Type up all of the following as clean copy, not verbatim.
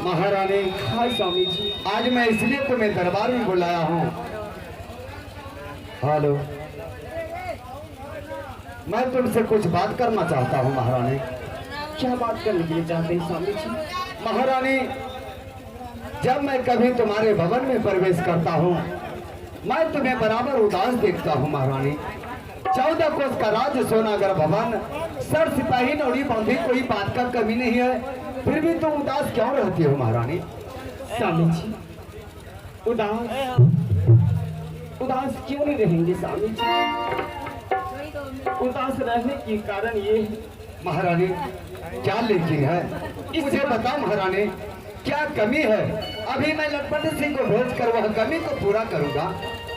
महारानी। हाँ स्वामी जी। आज मैं इसलिए तुम्हें दरबार में बुलाया हूँ। हेलो, मैं तुमसे कुछ बात करना चाहता हूँ महारानी। क्या बात करने के लिए चाहते हैं स्वामी जी? महारानी, जब मैं कभी तुम्हारे भवन में प्रवेश करता हूँ मैं तुम्हें बराबर उदास देखता हूँ महारानी। 14 कोस का राज सोनागर भवन, सर सिपाही नौड़ी बांधी, कोई बात का कमी नहीं है, फिर भी तुम उदास क्यों रहती हो महारानी? स्वामी जी, उदास क्यों नहीं रहेंगे स्वामी जी? उदास रहने के कारण ये महारानी, क्या लेकिन है मुझे बता महारानी, क्या कमी है? अभी मैं लटपट सिंह को भेज कर वह कमी को पूरा करूंगा।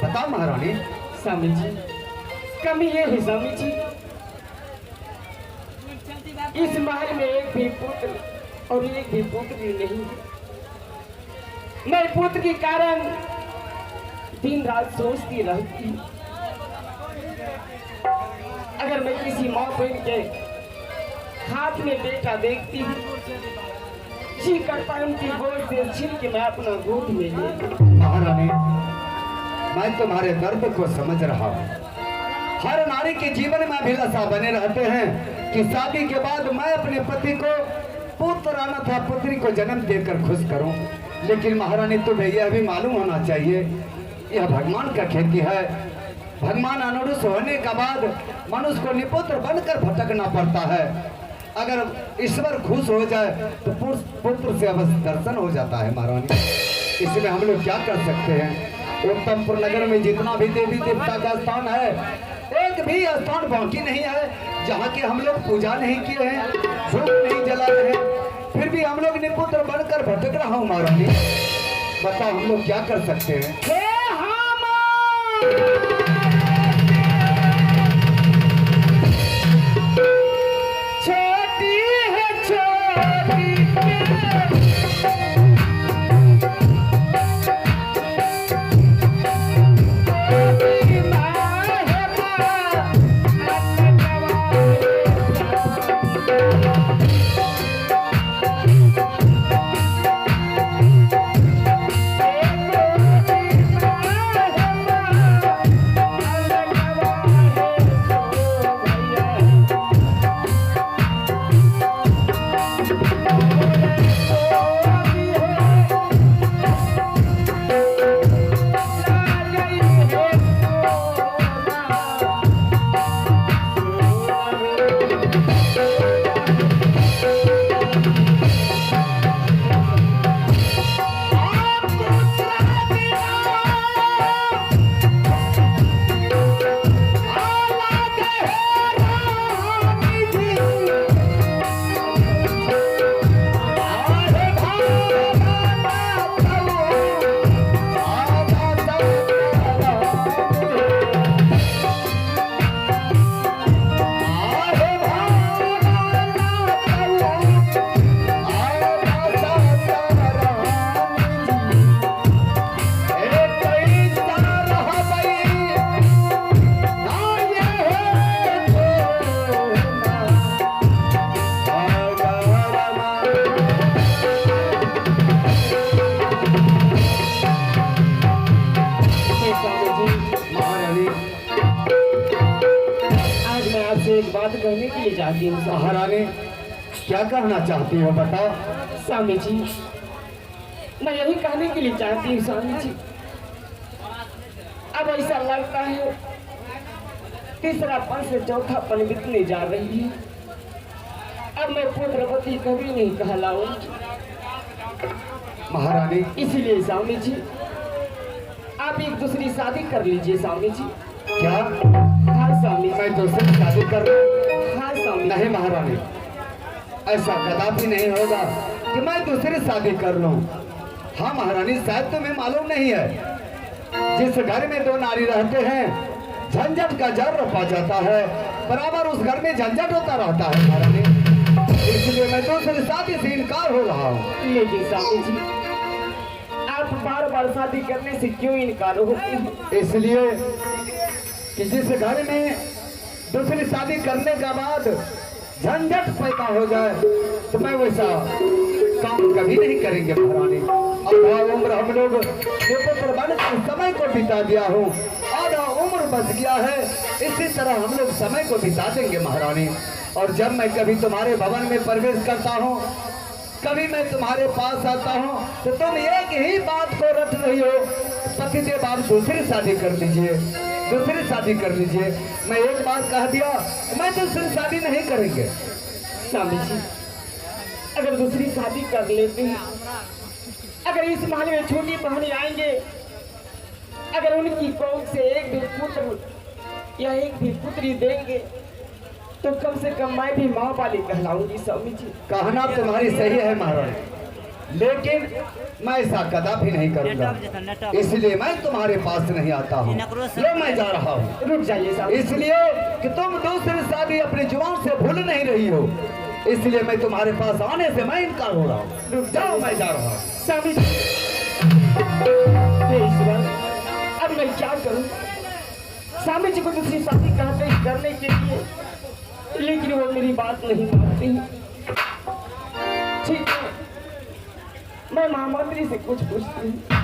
बता महारानी। स्वामी जी, कमी ये है स्वामी जी, इस महल में एक भी पुत्र और एक भी पुत्री नहीं। मैं पुत्र के कारण दिन रात सोचती रहती, अगर मैं किसी माँ बहन के हाथ में बेटा देखती हूँ, जी करता है उनकी गोद से छीन के मैं अपना गोद में ले। महारानी, मैं तुम्हारे दर्द को समझ रहा हूँ। हर नारी के जीवन में अभिलाषा बने रहते हैं कि शादी के बाद मैं अपने पति को पुत्र अथवा पुत्री को जन्म देकर खुश करूं। लेकिन महारानी, तुम्हें यह भी मालूम होना चाहिए यह भगवान का खेती है। भगवान अनुरुष होने के बाद मनुष्य को निपुत्र बनकर भटकना पड़ता है। अगर ईश्वर खुश हो जाए तो पुत्र से अवश्य दर्शन हो जाता है महारानी। इसमें हम लोग क्या कर सकते हैं? उत्तमपुर नगर में जितना भी देवी देवता का स्थान है, एक भी स्थान बाकी नहीं है जहाँ की हम लोग पूजा नहीं किए हैं, धूप नहीं जला रहे हैं। फिर भी हम लोग निपुत्र बनकर भटक रहा हूँ महारानी। बताओ हम लोग क्या कर सकते हैं? एक बात कहने के लिए चाहती हूँ। महारानी क्या कहना चाहती हो बताओ। स्वामी जी मैं यही कहने के लिए चाहती हूँ स्वामी जी, अब ऐसा लगता है तीसरा पन से चौथा पन बीतने जा रही है। अब मैं पुत्रवती कभी नहीं कहलाऊंगी महारानी। इसीलिए स्वामी जी आप एक दूसरी शादी कर लीजिए स्वामी जी। क्या? हाँ स्वामी। मैं दूसरी शादी कर रहा हूँ? हाँ स्वामी। नहीं महारानी, ऐसा कदापि नहीं होगा कि मैं दूसरी शादी कर लूं। हाँ महारानी, शायद तुम्हें मालूम नहीं है, जिस घर में दो नारी रहते हैं झंझट का जर रपा जाता है, बराबर उस घर में झंझट होता रहता है महारानी। इसलिए मैं दूसरी शादी से इनकार हो रहा हूँ। लेकिन स्वामी जी आप बार बार शादी करने से क्यों इनकार होते हैं? इसलिए कि जिस घर में दूसरी शादी करने के बाद झंझट पैदा हो जाए तो मैं वैसा काम कभी नहीं करेंगे महारानी। आधा उम्र हम लोग पुत्र बन समय को बिता दिया हूँ, आधा उम्र बच गया है, इसी तरह हम लोग समय को बिता देंगे महारानी। और जब मैं कभी तुम्हारे भवन में प्रवेश करता हूँ, कभी मैं तुम्हारे पास आता हूँ, तो तुम एक ही बात को रट रही हो, पतिदेव आप दूसरी शादी कर लीजिए, दूसरी शादी कर लीजिए। मैं एक बात कह दिया, मैं दूसरी शादी नहीं करेंगे। स्वामी जी अगर दूसरी शादी कर लेते हैं, अगर इस महल में छोटी बहनी आएंगे, अगर उनकी कोख से एक भी पुत्र या एक भी पुत्री देंगे तो कम से कम मैं भी माँ वाली कहलाऊंगी स्वामी जी। कहना तुम्हारी सही है महारानी, लेकिन मैं ऐसा कदापि नहीं करूंगा, इसलिए मैं तुम्हारे पास नहीं आता हूँ। लो मैं जा रहा हूँ। रुक जाइए स्वामी। इसलिए कि तुम दूसरी शादी अपनी जुबान से भूल नहीं रही हो, इसलिए मैं तुम्हारे पास आने से मैं इनकार हो रहा हूँ। रुक जाओ, मैं जा रहा हूँ। स्वामी जी हे ईश्वर अब मैं क्या करूँ? स्वामी जी को दूसरी शादी करने के लिए, लेकिन वो मेरी बात नहीं मानती। ठीक है मैं महामंत्री से कुछ पूछती हूँ।